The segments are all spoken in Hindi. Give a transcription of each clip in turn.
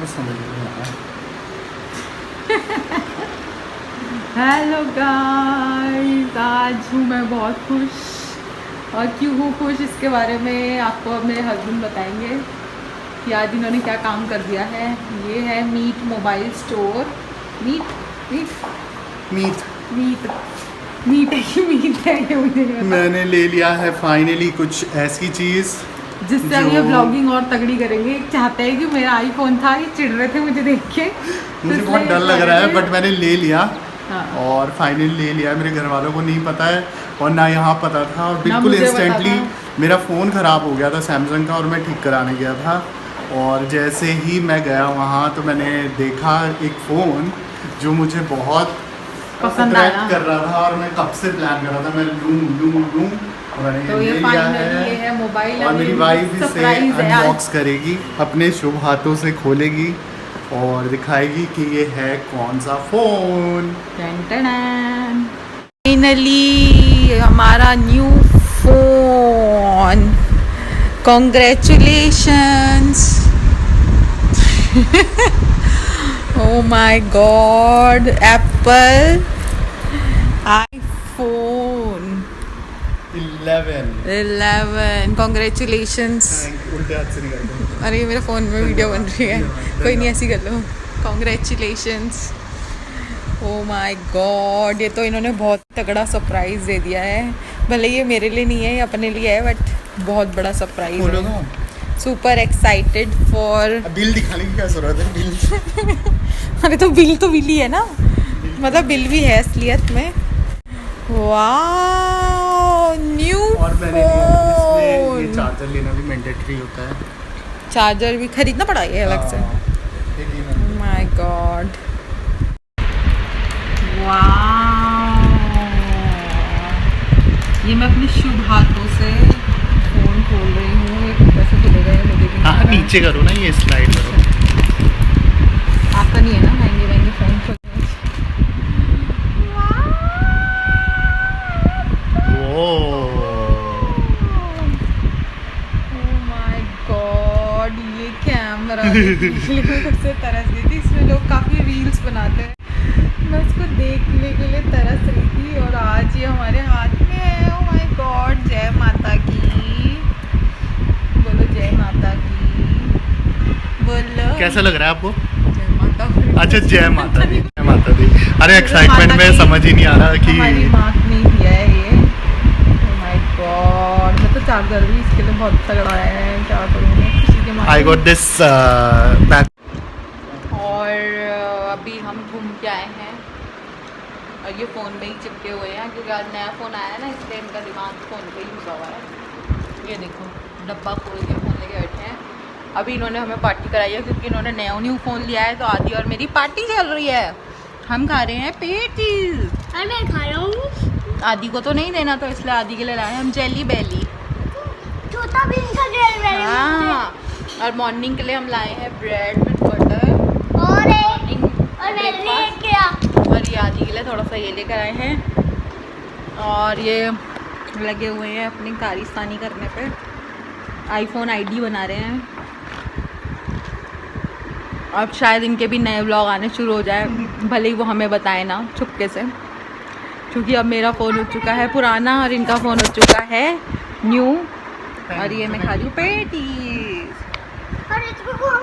कुछ समझ नहीं आ रहा। हेलो गाइस, आज हूँ मैं बहुत खुश। और क्यों हूँ खुश इसके बारे में आपको अब मेरे हस्बैंड बताएंगे कि आज इन्होंने क्या काम कर दिया है। ये है meet mobile store. Meet meet meet meet meet है कि मीट है ये मुझे नहीं पता। मैंने ले लिया है फाइनली कुछ ऐसी चीज़ जिससे हम ये ब्लॉगिंग और तगड़ी करेंगे। चाहते हैं कि मेरा आईफोन था, ये चिढ़ रहे थे मुझे देख के, तो मुझे बहुत इसलिए डर लग रहा है, बट मैंने ले लिया। हाँ। और फाइनली ले लिया। मेरे घर वालों को नहीं पता है और ना यहाँ पता था, और ना बिल्कुल मुझे पता इंस्टेंटली था। मेरा फ़ोन ख़राब हो गया था सैमसंग का, और मैं ठीक कराने गया था। और जैसे ही मैं गया वहाँ तो मैंने देखा एक फ़ोन जो मुझे बहुत पसंद अट्रैक्ट आया। कर रहा था, और मैं कब से प्लान कर रहा था मैं लूँ। और मैंने तो ये ले लिया फाइनली ये है मोबाइल, और मेरी वाइफ इसे सरप्राइज है अनबॉक्स करेगी, अपने शुभ हाथों से खोलेगी और दिखाएगी कि ये है कौन सा फ़ोन। फाइनली हमारा new phone. Congratulations. Oh my God, Apple iPhone 11। Congratulations. उल्टे हाथ से निकाल दो। अरे मेरे फ़ोन में वीडियो बन रही है, कोई नहीं, ऐसी कर लो। कॉन्ग्रेचुलेशंस। ओ माय गॉड, ये तो इन्होंने बहुत तगड़ा सरप्राइज़ दे दिया है। भले ये मेरे लिए नहीं है, ये अपने लिए है, बट बहुत बड़ा सरप्राइज़ बोलो है। तो सुपर एक्साइटेड फॉर। बिल दिखाने की क्या ज़रूरत है? बिल अरे तो बिल ही है ना, मतलब बिल भी है असलियत में। वाह, न्यू और मैंने इसमें ये फोन। चार्जर लेना भी मैंडेटरी होता है। चार्जर भी खरीदना पड़ा है अलग से। ये लेना। माय गॉड, वाह। ये मैं अपने शुभ हाथों से फोन खोल रही हूँ। ये कैसे खुलेगा ये मुझे भी नहीं हाँ पता। नीचे करो ना, ये स्लाइड करो। आपका नहीं है ना महंगे महंगे फोन खोलने? ओह माय गॉड, ये कैमरा देखने को सबसे तरस गई थी। इसमें लोग काफ़ी रील्स बनाते हैं, मैं उसको देखने के लिए तरस रही थी, और आज ये हमारे हाथ में है। ओह माय गॉड, जय माता की। बोलो जय माता की, बोलो। कैसा लग रहा है आपको? जय माता की। अच्छा, जय माता दी, जय माता दी। अरे एक्साइटमेंट माता में की- समझ ही नहीं आ रहा हमारी कि माँ ने दिया है ये। ओह माय गॉड, मैं तो चार्जर भी इसके लिए बहुत तगड़ा है, क्या करूँगी खुशी के मारे। I got this back. और अभी हम घूम के आए हैं, और ये फ़ोन में ही चिपके हुए हैं क्योंकि आज नया फ़ोन आया है ना, इसलिए इनका दिमाग फ़ोन पे ही घुसा हुआ है। ये देखो, डब्बा खोल के फ़ोन लेके बैठे हैं। अभी इन्होंने हमें पार्टी कराई है क्योंकि इन्होंने न्यू फ़ोन लिया है, तो आदि और मेरी पार्टी चल रही है। हम खा रहे हैं पेटीज। मैं खा रहा हूँ। आदि को तो नहीं देना, तो इसलिए आदि के लिए लाए हम जेली बेली। छोटा भी इनका जेल बेली। हाँ, और मॉर्निंग के लिए हम लाए हैं ब्रेड विद बटर। और मॉर्निंग मेरे लिए क्या? और ये आदि के लिए थोड़ा सा ये लेकर आए हैं, और ये लगे हुए हैं अपनी कारिस्तानी करने पे, आईफोन आईडी बना रहे हैं। अब शायद इनके भी नए व्लॉग आने शुरू हो जाए, भले ही वो हमें बताए ना चुपके से, क्योंकि अब मेरा फ़ोन हो चुका है पुराना और इनका फ़ोन हो चुका है न्यू। और ये मैं खा रही हूँ पेटीज। और इसको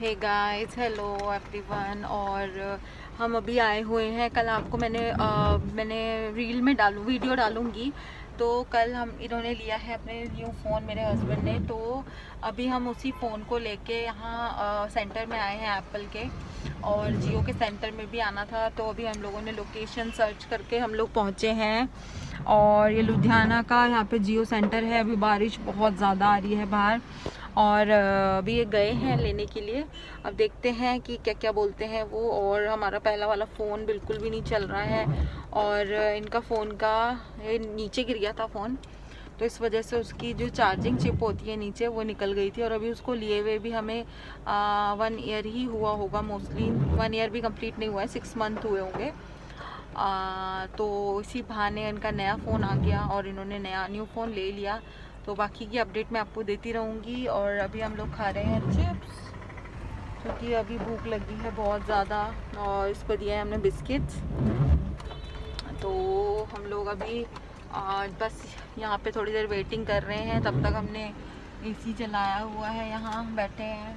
हे गाइस, हेलो एवरीवन। और हम अभी आए हुए हैं, कल आपको मैंने रील में वीडियो डालूंगी। तो कल इन्होंने लिया है अपने न्यू फ़ोन, मेरे हस्बैंड ने। तो अभी हम उसी फ़ोन को लेके यहाँ सेंटर में आए हैं एप्पल के, और जियो के सेंटर में भी आना था। तो अभी हम लोगों ने लोकेशन सर्च करके हम लोग पहुँचे हैं, और ये लुधियाना का यहाँ पे जियो सेंटर है। अभी बारिश बहुत ज़्यादा आ रही है बाहर, और अभी ये गए हैं लेने के लिए। अब देखते हैं कि क्या क्या बोलते हैं वो। और हमारा पहला वाला फ़ोन बिल्कुल भी नहीं चल रहा है, और इनका फ़ोन का ये नीचे गिर गया था फ़ोन, तो इस वजह से उसकी जो चार्जिंग चिप होती है नीचे, वो निकल गई थी। और अभी उसको लिए हुए भी हमें 1 ईयर ही हुआ होगा, मोस्टली 1 ईयर भी कंप्लीट नहीं हुआ है, 6 मंथ हुए होंगे। तो इसी बहाने इनका नया फ़ोन आ गया और इन्होंने न्यू फ़ोन ले लिया। तो बाकी की अपडेट मैं आपको देती रहूँगी। और अभी हम लोग खा रहे हैं चिप्स। क्योंकि अभी भूख लगी है बहुत ज़्यादा। और इसको दिया है हमने बिस्किट्स। तो हम लोग अभी बस यहाँ पे थोड़ी देर वेटिंग कर रहे हैं। तब तक हमने एसी चलाया हुआ है, यहाँ बैठे हैं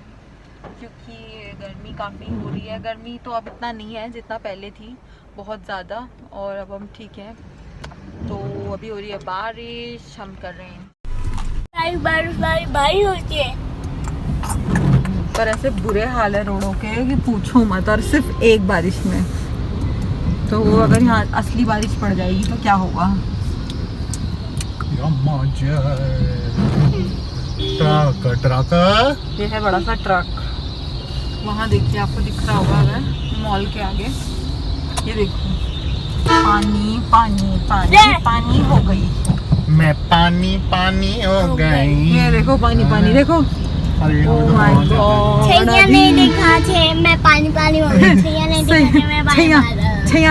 क्योंकि गर्मी काफ़ी हो रही है। गर्मी तो अब इतना नहीं है जितना पहले थी, बहुत ज़्यादा। और अब हम ठीक हैं। तो अभी हो रही है बारिश, हम कर रहे हैं बारिश होती है। पर ऐसे बुरे हाल है रोडों के कि पूछो मत। और सिर्फ एक बारिश में, तो अगर यहाँ असली बारिश पड़ जाएगी तो क्या होगा। ट्रक ये है बड़ा सा ट्रक, वहाँ देखिए, आपको दिख रहा होगा अगर मॉल के आगे। ये देखो, पानी पानी पानी पानी हो गई। मैं पानी पानी हो गई। ये देखो पानी पानी, देखो। अरे Oh my God। छैया नहीं देखा थे, मैं पानी पानी हो गई। छैया नहीं देखा थे, मैं पानी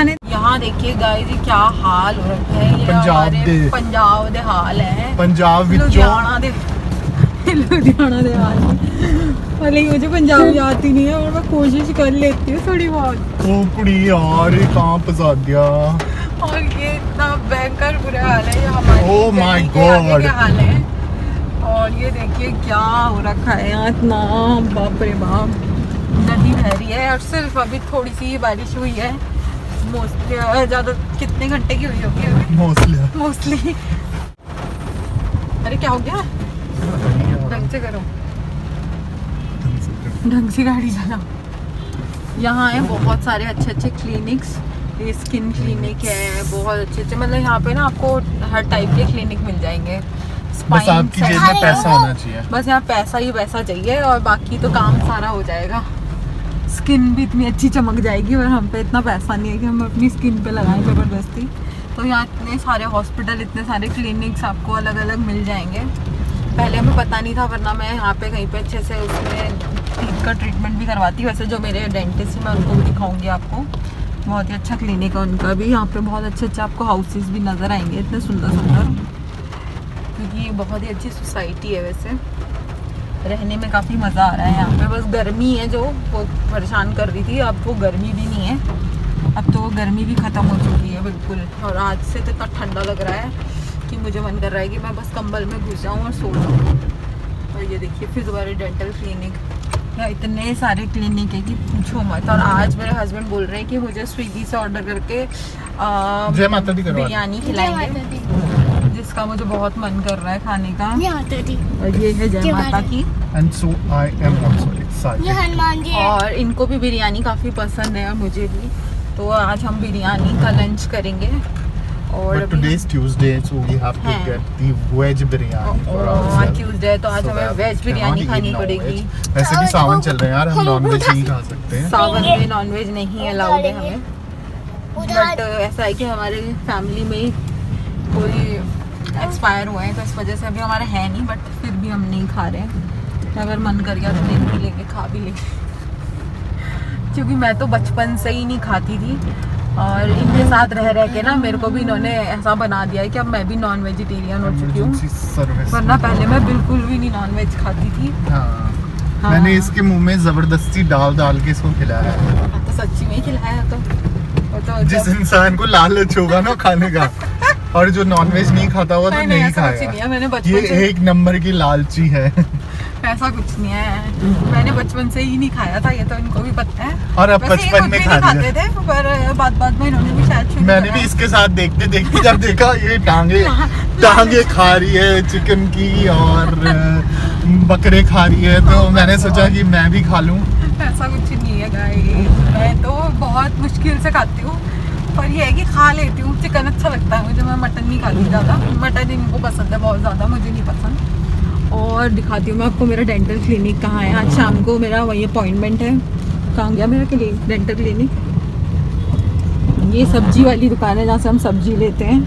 ने यहाँ देखिए गाइस, ये क्या हाल हो रखा है। ये पंजाब हमारे दे। पंजाब दे हाल है। पंजाब लुधियाना दे हाल है। लेकिन मुझे पंजाबी आती नहीं है और मैं कोशिश कर लेती हूँ थोड़ी बहुत। कुड़ी यार, ये कहाँ फंसा दिया। और ये इतना भयंकर बुरा हाल है, ये हमारे Oh my गली के आगे God। के हाल है। और ये देखिए क्या हो रखा है यहाँ, इतना बाप रे बाप। नदी बह रही है और सिर्फ अभी थोड़ी सी बारिश हुई है। मोस्टली ज़्यादा कितने घंटे की हुई होगी अभी मोस्टली। अरे क्या हो गया, ढंग से करो, ढंग से गाड़ी चलाओ। यहाँ है बहुत सारे अच्छे अच्छे क्लिनिक्स। ये स्किन क्लिनिक है, बहुत अच्छे अच्छे, मतलब यहाँ पे ना आपको हर टाइप के क्लिनिक मिल जाएंगे। बस आपकी जेब में पैसा होना चाहिए। बस यहाँ पैसा ही पैसा चाहिए और बाकी तो काम सारा हो जाएगा। स्किन भी इतनी अच्छी चमक जाएगी और हम पे इतना पैसा नहीं है कि हम अपनी स्किन पे लगाएं ज़बरदस्ती। तो यहाँ इतने सारे हॉस्पिटल, इतने सारे क्लिनिक्स आपको अलग अलग मिल जाएंगे। पहले हमें पता नहीं था, वरना मैं यहाँ पे कहीं पे अच्छे से उसमें टीथ का ट्रीटमेंट भी करवाती। वैसे जो मेरे डेंटिस्ट हैं मैं उनको भी दिखाऊंगी आपको, बहुत ही अच्छा क्लिनिक है उनका भी। यहाँ पे बहुत अच्छे अच्छे आपको हाउसेस भी नज़र आएंगे, इतने सुंदर सुंदर, क्योंकि ये बहुत ही अच्छी सोसाइटी है। वैसे रहने में काफ़ी मज़ा आ रहा है यहाँ पे। बस गर्मी है जो वो परेशान कर रही थी, अब वो गर्मी भी नहीं है, अब तो वो गर्मी भी ख़त्म हो चुकी है बिल्कुल। और आज से तो इतना ठंडा लग रहा है कि मुझे मन कर रहा है कि मैं बस कंबल में घुस जाऊँ और सो जाऊँ। और ये देखिए फिर दोबारा डेंटल क्लिनिक, या इतने सारे क्लिनिक है कि पूछो मत। और आज मेरे हस्बैंड बोल रहे हैं कि मुझे स्विगी से ऑर्डर करके जय माता दी करवा बिरयानी खिलाएंगे, जिसका मुझे बहुत मन कर रहा है खाने का। और ये है जय माता की। And so I am also excited. ये हनुमान जी है। और इनको भी बिरयानी काफ़ी पसंद है और मुझे भी। तो आज हम बिरयानी का लंच करेंगे। और But today is Tuesday, so we have to हाँ। get the veg biryani for ourselves. Tuesday तो आज So हमें that veg we biryani cannot खानी eat पड़ेगी। non-veg. वैसे भी सावन चल रहे हैं यार, हम नॉन वेज ही खा सकते हैं। सावन में नॉनवेज नहीं अलाउड है हमें। बट ऐसा है कि हमारे फैमिली में ही कोई एक्सपायर हुए हैं, तो इस वजह से अभी हमारा है नहीं, बट फिर भी हम नहीं खा रहे हैं। अगर मन कर गया तो देख भी लेंगे, खा भी लेंगे। क्योंकि मैं तो बचपन से ही नहीं खाती थी और इनके साथ रह रह के ना मेरे को भी इन्होंने ऐसा बना दिया है कि अब मैं भी नॉन वेजिटेरियन हो चुकी हूँ। Emergency service. वरना पहले मैं बिल्कुल भी नहीं नॉन वेज खाती थी। हाँ। हाँ। मैंने इसके मुंह में जबरदस्ती डाल डाल के इसको खिलाया है। तो सच्ची में ही खिलाया तो वो तो जिस जब- इंसान को लालच होगा ना खाने का, और जो नॉनवेज नहीं खाता हुआ तो नहीं, नहीं ऐसा कुछ नहीं है, खाएगा। मैंने ये बचपन से एक नंबर की लालची है। ऐसा कुछ नहीं है, मैंने बचपन से ही नहीं खाया था, ये तो इनको भी पता है। और अब वैसे ये बचपन खुद में भी खा नहीं लिया। खाते थे, पर बाद में इन्होंने भी शायद शुरू मैंने करा। भी इसके साथ देखते देखते जब देखा ये टांगे खा रही है चिकन की और बकरे खा रही है, तो मैंने सोचा कि मैं भी खा लूं। ऐसा कुछ नहीं है गाइस, मैं तो बहुत मुश्किल से खाती हूँ, पर ये है कि खा लेती हूँ। चिकन अच्छा लगता है मुझे, मैं मटन नहीं खाती ज़्यादा। मटन इनको पसंद है बहुत ज़्यादा, मुझे नहीं पसंद। और दिखाती हूँ मैं आपको मेरा डेंटल क्लिनिक कहाँ है। आज शाम को मेरा वही अपॉइंटमेंट है। कहाँ गया मेरा क्लिनिक, डेंटल क्लिनिक? ये सब्जी वाली दुकान है जहाँ से हम सब्जी लेते हैं।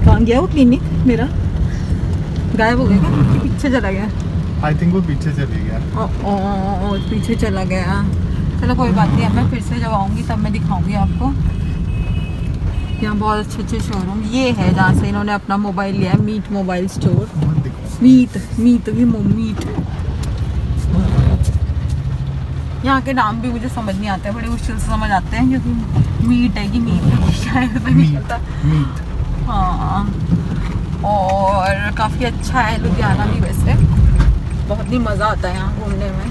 कहाँ गया वो क्लिनिक मेरा? गायब हो गया क्या कि पीछे चला गया? आई थिंक वो पीछे चली गया। ओ पीछे चला गया। चलो कोई बात नहीं, अब मैं फिर से जब आऊँगी तब मैं दिखाऊंगी आपको। यहाँ बहुत अच्छे अच्छे शोरूम ये है जहाँ से इन्होंने अपना मोबाइल लिया है, मीट मोबाइल स्टोर। मीट यहाँ के नाम भी मुझे समझ नहीं आते हैं, बड़े मुश्किल से समझ आते हैं, क्योंकि मीट है कि मीट है क्या है पता नहीं चलता। हाँ, और काफ़ी अच्छा है लुधियाना भी वैसे, बहुत ही मज़ा आता है यहाँ घूमने में।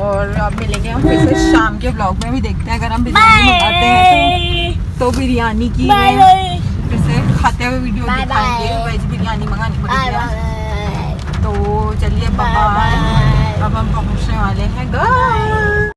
और अब मिलेंगे हम फिर से शाम के ब्लॉग में, भी देखते हैं अगर हम बिरयानी मंगाते हैं तो बिरयानी की फिर से खाते हुए वीडियो दिखाएंगे। वेज बिरयानी मंगानी पड़ेगी। तो चलिए बाय, अब हम पहुँचने वाले हैं घर।